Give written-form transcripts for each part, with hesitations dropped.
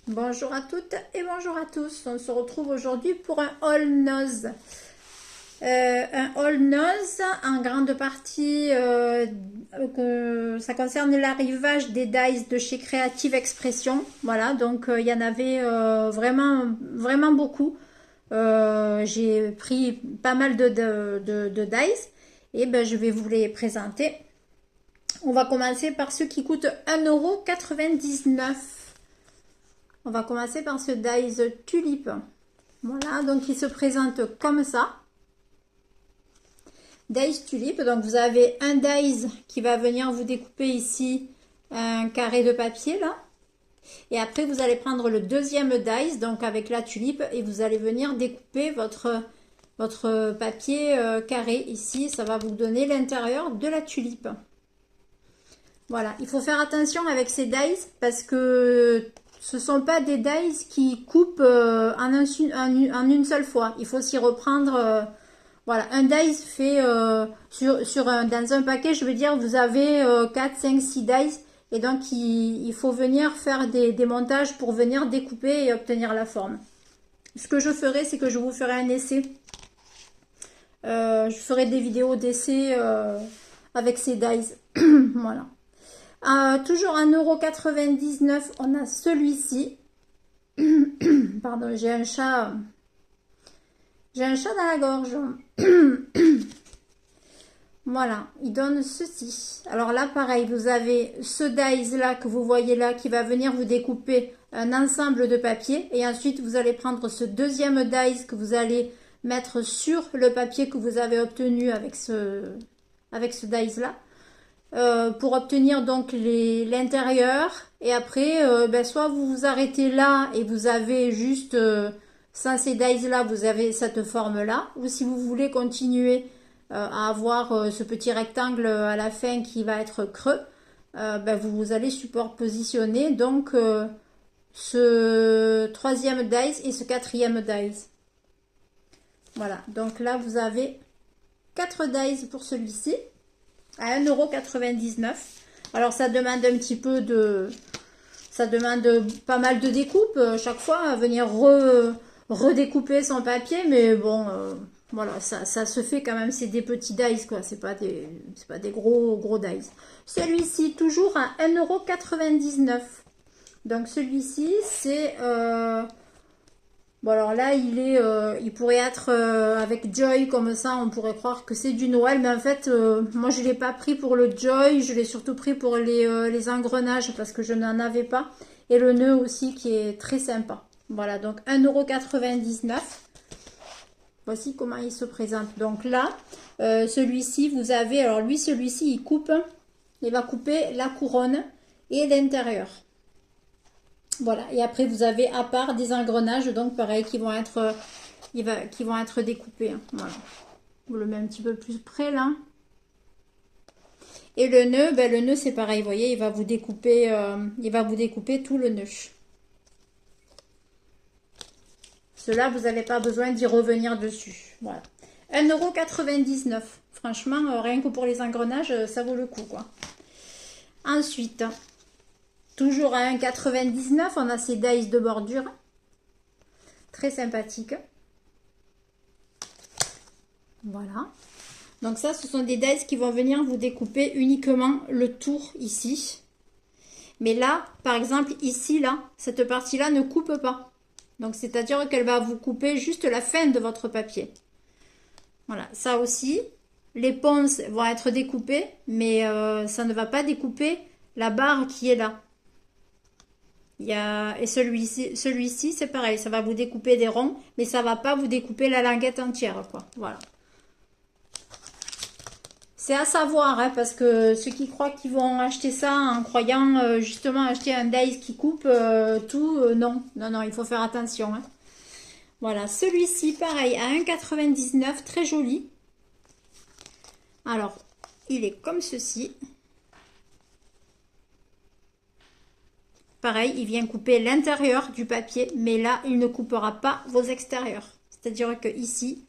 Bonjour à toutes et bonjour à tous. On se retrouve aujourd'hui pour un haul nose. Un haul nose en grande partie, ça concerne l'arrivage des dies de chez Creative Expression. Voilà, donc il y en avait vraiment beaucoup. J'ai pris pas mal de dies et ben, je vais vous les présenter. On va commencer par ceux qui coûtent 1,99 €. On va commencer par ce dies Tulip. Voilà, donc il se présente comme ça. Dies Tulip, donc vous avez un dies qui va venir vous découper ici un carré de papier là. Et après vous allez prendre le deuxième dies, donc avec la tulipe, et vous allez venir découper votre papier carré ici. Ça va vous donner l'intérieur de la tulipe. Voilà, il faut faire attention avec ces dies parce que ce ne sont pas des dies qui coupent en une seule fois. Il faut s'y reprendre. Voilà, un dies fait dans un paquet, je veux dire, vous avez 4, 5, 6 dies. Et donc, il faut venir faire des montages pour venir découper et obtenir la forme. Ce que je ferai, c'est que je vous ferai un essai. Je ferai des vidéos d'essai avec ces dies. Voilà. Toujours 1,99 €, on a celui-ci. Pardon, j'ai un chat dans la gorge. Voilà, il donne ceci. Alors là, pareil, vous avez ce dies là que vous voyez là qui va venir vous découper un ensemble de papier. Et ensuite, vous allez prendre ce deuxième dies que vous allez mettre sur le papier que vous avez obtenu avec ce dies là. Pour obtenir donc l'intérieur. Et après, ben, soit vous vous arrêtez là et vous avez juste sans ces dies là, vous avez cette forme là. Ou si vous voulez continuer à avoir ce petit rectangle à la fin qui va être creux, ben, vous allez superpositionner donc ce troisième dies et ce quatrième dies. Voilà, donc là vous avez 4 dies pour celui-ci à 1,99 €. Alors ça demande un petit peu ça demande pas mal de découpe chaque fois à venir redécouper son papier, mais bon voilà, ça se fait quand même. C'est des petits dies quoi, c'est pas des gros dies. Celui-ci toujours à 1,99 €. Donc celui-ci c'est bon alors là il pourrait être avec Joy comme ça, on pourrait croire que c'est du Noël, mais en fait moi je ne l'ai pas pris pour le Joy, je l'ai surtout pris pour les engrenages parce que je n'en avais pas, et le nœud aussi qui est très sympa. Voilà, donc 1,99 €. Voici comment il se présente. Donc là, celui-ci vous avez, alors lui celui-ci il va couper la couronne et l'intérieur. Voilà, et après vous avez à part des engrenages, donc pareil, qui vont être découpés. Hein. Voilà. Je vous le mets un petit peu plus près là. Et le nœud, ben, le nœud c'est pareil, vous voyez, il va vous découper tout le nœud. Cela, vous n'avez pas besoin d'y revenir dessus. Voilà. 1,99 €. Franchement, rien que pour les engrenages, ça vaut le coup, quoi. Ensuite, toujours à 1,99 €, on a ces dies de bordure. Très sympathiques. Voilà. Donc ça, ce sont des dies qui vont venir vous découper uniquement le tour ici. Mais là, par exemple, ici, là, cette partie-là ne coupe pas. Donc, c'est-à-dire qu'elle va vous couper juste la fin de votre papier. Voilà, ça aussi. Les ponces vont être découpées, mais ça ne va pas découper la barre qui est là. Et celui-ci, c'est pareil, ça va vous découper des ronds, mais ça ne va pas vous découper la languette entière, quoi. Voilà. C'est à savoir, hein, parce que ceux qui croient qu'ils vont acheter ça en croyant justement acheter un dies qui coupe tout, non, il faut faire attention. Hein. Voilà, celui-ci, pareil, à 1,99 €, très joli. Alors, il est comme ceci. Pareil, il vient couper l'intérieur du papier, mais là, il ne coupera pas vos extérieurs. C'est-à-dire que ici,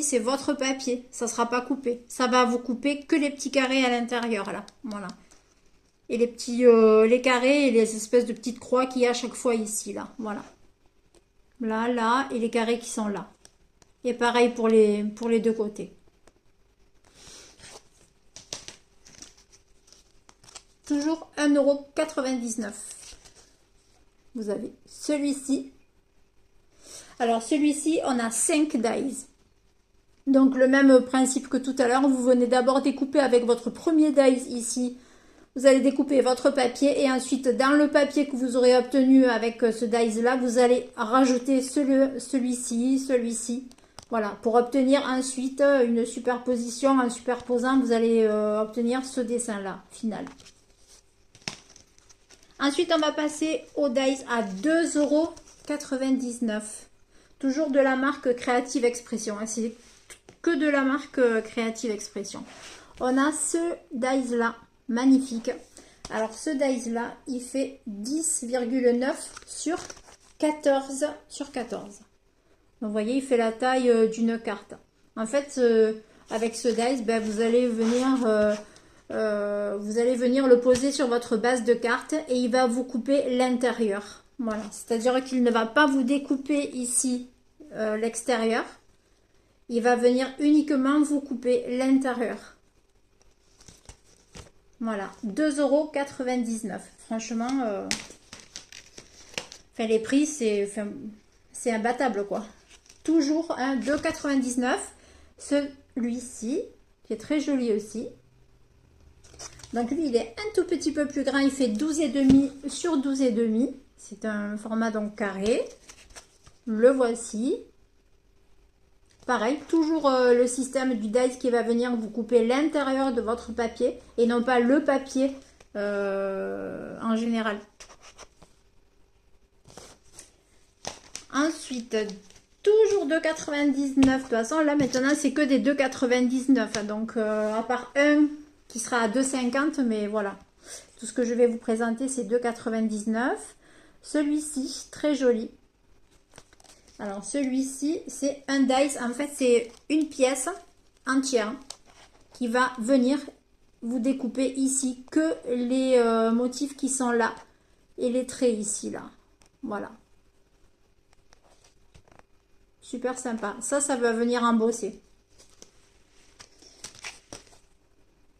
c'est votre papier, ça ne sera pas coupé. Ça va vous couper que les petits carrés à l'intérieur, là. Voilà. et les petits les carrés et les espèces de petites croix qu'il y a à chaque fois ici, là. Voilà. Là, là, et les carrés qui sont là. Et pareil pour les deux côtés. Toujours 1,99 €. Vous avez celui-ci. Alors celui-ci, on a 5 dies. Donc le même principe que tout à l'heure, vous venez d'abord découper avec votre premier dies ici. Vous allez découper votre papier et ensuite dans le papier que vous aurez obtenu avec ce dies là, vous allez rajouter celui-ci, celui-ci. Voilà, pour obtenir ensuite une superposition. En superposant, vous allez obtenir ce dessin là, final. Ensuite, on va passer au dies à 2,99 €. Toujours de la marque Creative Expression. C'est que de la marque Creative Expression. On a ce dies là, magnifique. Alors ce dies là, il fait 10,9 sur 14 sur 14. Donc, vous voyez, il fait la taille d'une carte. En fait, avec ce dies, ben, vous allez venir le poser sur votre base de carte et il va vous couper l'intérieur. Voilà, c'est-à-dire qu'il ne va pas vous découper ici l'extérieur. Il va venir uniquement vous couper l'intérieur. Voilà, 2,99 €. Franchement, les prix, c'est imbattable, quoi. Toujours 2,99 €. Celui-ci, qui est très joli aussi. Donc lui, il est un tout petit peu plus grand. Il fait 12,5 sur 12,5. C'est un format donc carré. Le voici. Pareil, toujours le système du dies qui va venir vous couper l'intérieur de votre papier et non pas le papier en général. Ensuite, toujours 2,99 €. De toute façon, là maintenant, c'est que des 2,99 €. Donc, à part un qui sera à 2,50 €, mais voilà. Tout ce que je vais vous présenter, c'est 2,99 €. Celui-ci, très joli. Alors, celui-ci, c'est un dies. En fait, c'est une pièce entière qui va venir vous découper ici que les motifs qui sont là et les traits ici, là. Voilà. Super sympa. Ça va venir embosser.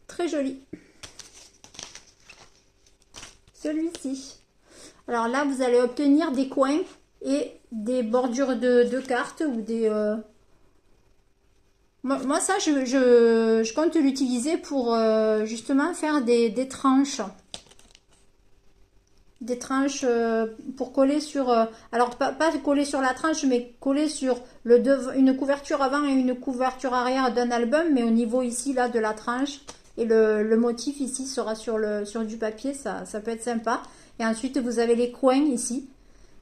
Très joli. Celui-ci. Alors là, vous allez obtenir des coins et des bordures de cartes ou des... Moi, ça, je compte l'utiliser pour justement faire des tranches. Des tranches pour coller sur... alors, pas coller sur la tranche, mais coller sur une couverture avant et une couverture arrière d'un album, mais au niveau ici, là, de la tranche. Et le motif ici sera sur du papier, ça peut être sympa. Et ensuite, vous avez les coins ici,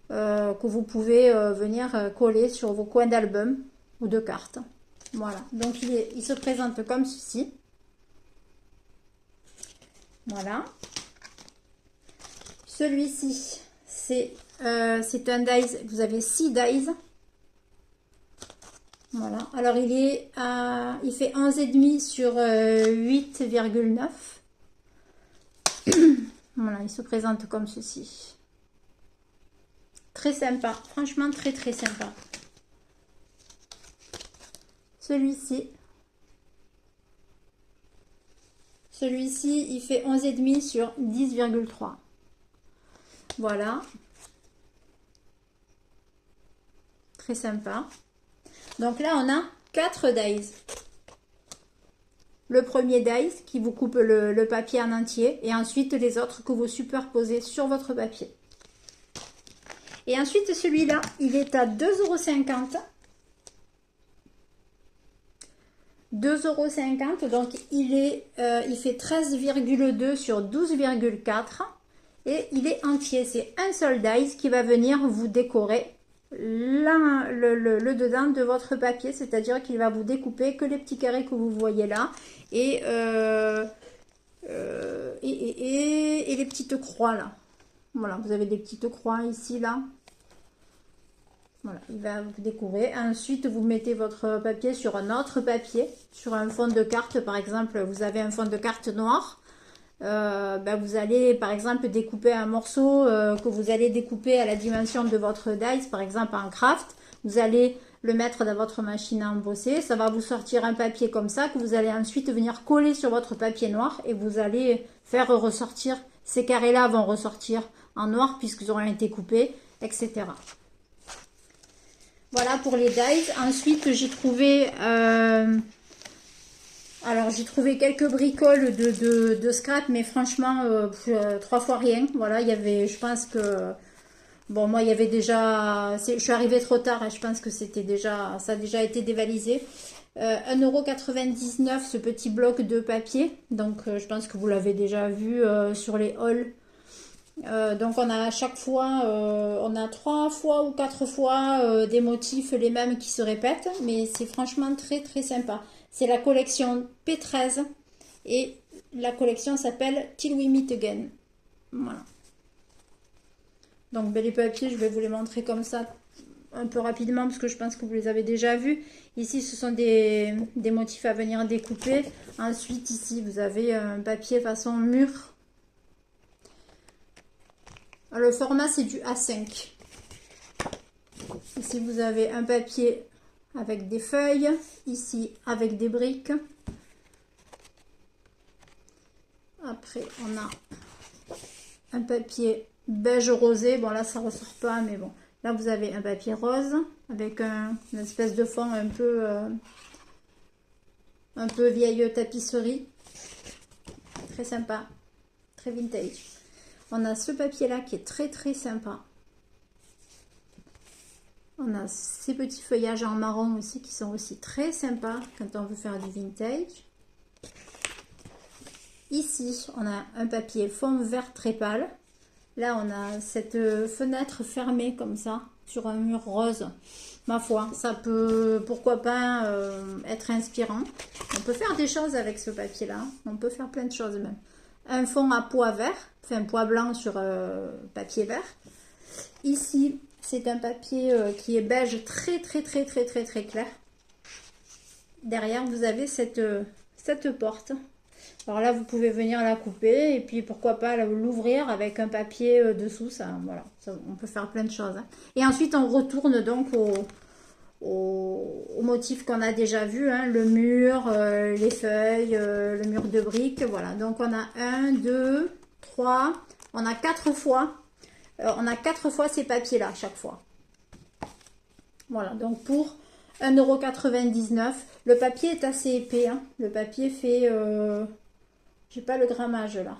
que vous pouvez venir coller sur vos coins d'album ou de cartes. Voilà, donc il se présente comme ceci. Voilà. Celui-ci, c'est un dies, vous avez 6 dies. Voilà, alors il fait 11,5 sur 8,9. Voilà, il se présente comme ceci. Très sympa, franchement très très sympa. Celui-ci, il fait 11,5 sur 10,3. Voilà. Très sympa. Donc là, on a 4 dies. Le premier dies qui vous coupe le papier en entier et ensuite les autres que vous superposez sur votre papier. Et ensuite, celui-là, il est à 2,50 €. 2,50 €, donc il fait 13,2 sur 12,4 et il est entier. C'est un seul dies qui va venir vous décorer le dedans de votre papier, c'est-à-dire qu'il va vous découper que les petits carrés que vous voyez là et les petites croix là. Voilà, vous avez des petites croix ici là. Voilà, il va vous décorer. Ensuite, vous mettez votre papier sur un autre papier, sur un fond de carte. Par exemple, vous avez un fond de carte noir. vous allez par exemple découper un morceau que vous allez découper à la dimension de votre dies, par exemple en craft, vous allez le mettre dans votre machine à embosser, ça va vous sortir un papier comme ça que vous allez ensuite venir coller sur votre papier noir et vous allez faire ressortir, ces carrés là vont ressortir en noir puisqu'ils auront été coupés, etc. Voilà pour les dies. Ensuite j'ai trouvé alors j'ai trouvé quelques bricoles de scrap, mais franchement 3 fois rien. Voilà, il y avait, je pense que bon, moi il y avait déjà, je suis arrivée trop tard et je pense que c'était déjà, ça a déjà été dévalisé. 1,99 € ce petit bloc de papier, donc je pense que vous l'avez déjà vu sur les hauls. Donc on a à chaque fois, on a 3 fois ou 4 fois des motifs les mêmes qui se répètent, mais c'est franchement très très sympa. C'est la collection P13 et la collection s'appelle Till We Meet Again. Voilà. Donc les papiers, je vais vous les montrer comme ça un peu rapidement parce que je pense que vous les avez déjà vus. Ici, ce sont des motifs à venir découper. Ensuite, ici, vous avez un papier façon mur. Alors, le format, c'est du A5. Ici, vous avez un papier avec des feuilles. Ici, avec des briques. Après, on a un papier beige rosé. Bon, là, ça ressort pas, mais bon. Là, vous avez un papier rose avec une espèce de fond un peu vieille tapisserie. Très sympa. Très vintage. On a ce papier-là qui est très, très sympa. On a ces petits feuillages en marron aussi qui sont aussi très sympas quand on veut faire du vintage. Ici, on a un papier fond vert très pâle. Là, on a cette fenêtre fermée comme ça, sur un mur rose. Ma foi, ça peut, pourquoi pas, être inspirant. On peut faire des choses avec ce papier-là. On peut faire plein de choses même. Un fond à pois vert, enfin pois blanc sur papier vert. Ici, c'est un papier qui est beige très clair. Derrière, vous avez cette porte. Alors là, vous pouvez venir la couper et puis pourquoi pas l'ouvrir avec un papier dessous. Ça, voilà, ça, on peut faire plein de choses. Hein. Et ensuite, on retourne donc au motif qu'on a déjà vu, hein, le mur, les feuilles, le mur de briques. Voilà, donc on a 1, 2, 3, on a 4 fois. On a 4 fois ces papiers-là chaque fois. Voilà, donc pour 1,99 €. Le papier est assez épais. Hein. Le papier fait... j'ai pas le grammage là.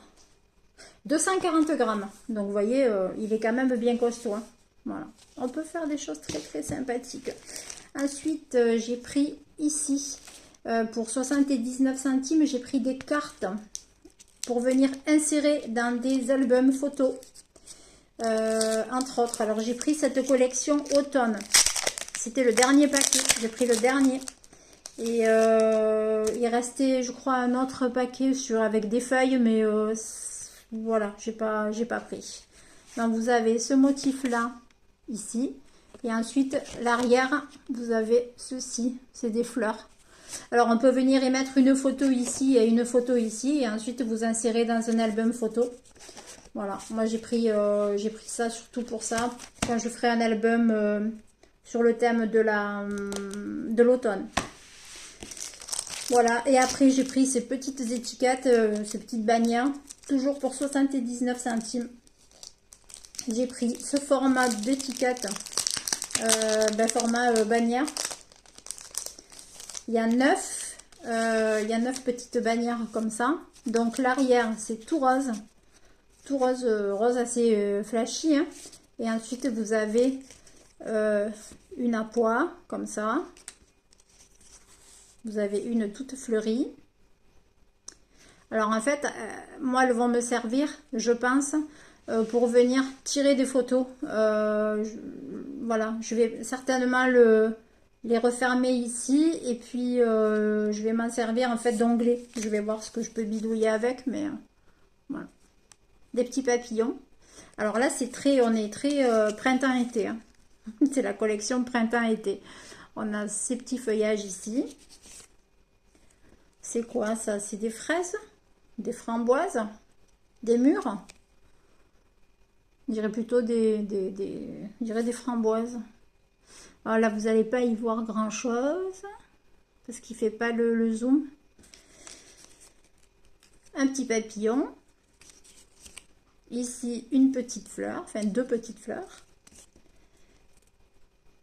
240 grammes. Donc vous voyez, il est quand même bien costaud. Hein. Voilà. On peut faire des choses très sympathiques. Ensuite, j'ai pris ici, pour 79 centimes, j'ai pris des cartes pour venir insérer dans des albums photos. Entre autres. Alors j'ai pris cette collection automne. C'était le dernier paquet. J'ai pris le dernier. Et il restait, je crois, un autre paquet avec des feuilles, mais voilà, j'ai pas pris. Donc vous avez ce motif-là, ici. Et ensuite, l'arrière, vous avez ceci, c'est des fleurs. Alors on peut venir y mettre une photo ici et une photo ici. Et ensuite, vous insérez dans un album photo. Voilà, moi j'ai pris ça surtout pour ça. Quand je ferai un album sur le thème de l'automne. Voilà, et après j'ai pris ces petites étiquettes, ces petites bannières, toujours pour 79 centimes. J'ai pris ce format d'étiquette, format bannière. Il y a 9 petites bannières comme ça. Donc l'arrière c'est tout rose, rose assez flashy. Hein. Et ensuite vous avez une à pois comme ça. Vous avez une toute fleurie. Alors en fait, moi, elles vont me servir, je pense, pour venir tirer des photos. Voilà, je vais certainement les refermer ici. Et puis, je vais m'en servir en fait d'onglet. Je vais voir ce que je peux bidouiller avec. Mais voilà. Des petits papillons. Alors là, on est très printemps-été. Hein. C'est la collection printemps-été. On a ces petits feuillages ici. C'est quoi ça? C'est des fraises? Des framboises? des mûres. On dirait plutôt je dirais des framboises. Alors là, vous n'allez pas y voir grand chose parce qu'il ne fait pas le zoom. Un petit papillon. Ici, une petite fleur, enfin 2 petites fleurs.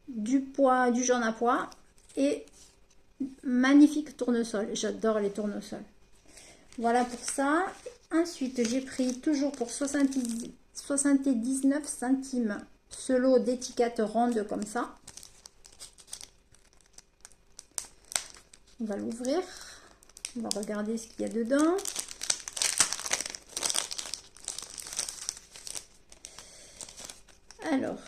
Du jaune à pois et magnifique tournesol. J'adore les tournesols. Voilà pour ça. Ensuite, j'ai pris toujours pour 79 centimes ce lot d'étiquettes rondes comme ça. On va l'ouvrir. On va regarder ce qu'il y a dedans. Alors,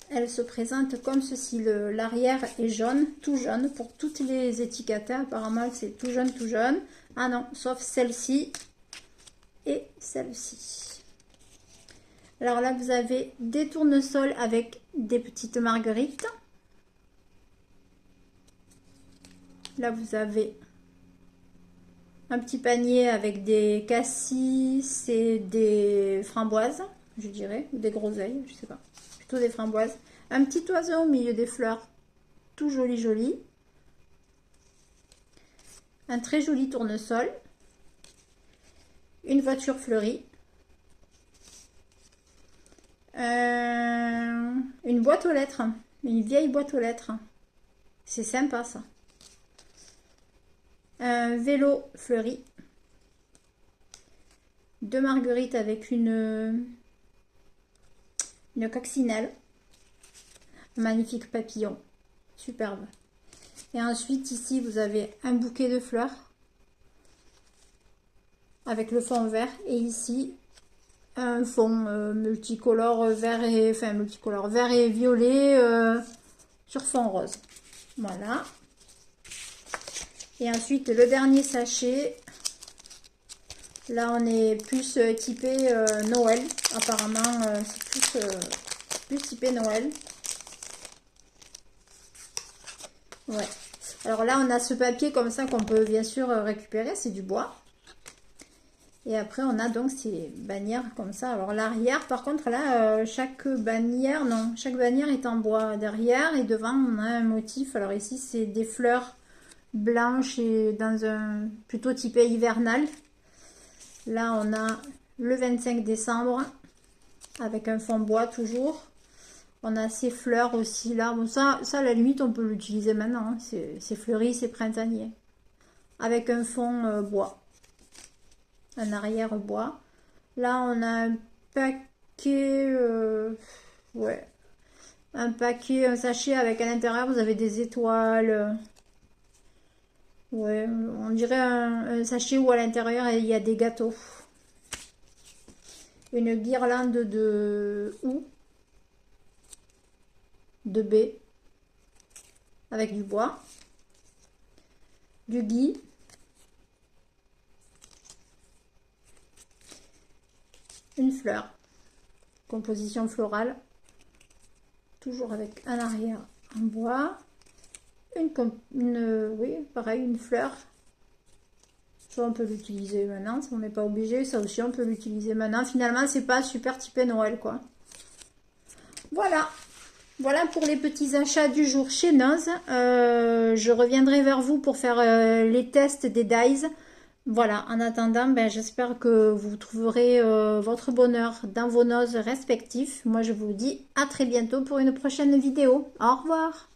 elle se présente comme ceci. L'arrière est jaune, tout jaune. Pour toutes les étiquettes, apparemment, c'est tout jaune, tout jaune. Ah non, sauf celle-ci et celle-ci. Alors là, vous avez des tournesols avec des petites marguerites. Là, vous avez un petit panier avec des cassis et des framboises, je dirais, ou des groseilles, je sais pas. Plutôt des framboises. Un petit oiseau au milieu des fleurs, tout joli, joli. Un très joli tournesol. Une voiture fleurie. Une boîte aux lettres, une vieille boîte aux lettres. C'est sympa ça. Un vélo fleuri. 2 marguerites avec une coccinelle. Magnifique papillon. Superbe. Et ensuite, ici, vous avez un bouquet de fleurs avec le fond vert. Et ici, un fond multicolore vert et violet sur fond rose. Voilà. Et ensuite, le dernier sachet. Là, on est plus typé Noël. Apparemment, c'est plus typé Noël. Ouais. Alors là, on a ce papier comme ça qu'on peut bien sûr récupérer. C'est du bois. Et après, on a donc ces bannières comme ça. Alors l'arrière, par contre, là, chaque bannière est en bois derrière. Et devant, on a un motif. Alors ici, c'est des fleurs blanches et dans un plutôt typé hivernal. Là, on a le 25 décembre avec un fond bois toujours. On a ces fleurs aussi là. Bon, ça à la limite, on peut l'utiliser maintenant. Hein. C'est fleuri, c'est printanier. Avec un fond bois. Un arrière bois. Là, on a un paquet. Ouais. Un paquet, un sachet avec à l'intérieur, vous avez des étoiles. Ouais, on dirait un sachet où à l'intérieur il y a des gâteaux. Une guirlande de houx, de baies, avec du bois, du gui, une fleur, composition florale, toujours avec un arrière en bois. Oui, pareil, une fleur. Ça, on peut l'utiliser maintenant, ça on n'est pas obligé. Ça aussi, on peut l'utiliser maintenant. Finalement, c'est pas super typé Noël, quoi. Voilà. Voilà pour les petits achats du jour chez Noz. Je reviendrai vers vous pour faire les tests des dies. Voilà, en attendant, ben, j'espère que vous trouverez votre bonheur dans vos Noz respectifs. Moi, je vous dis à très bientôt pour une prochaine vidéo. Au revoir.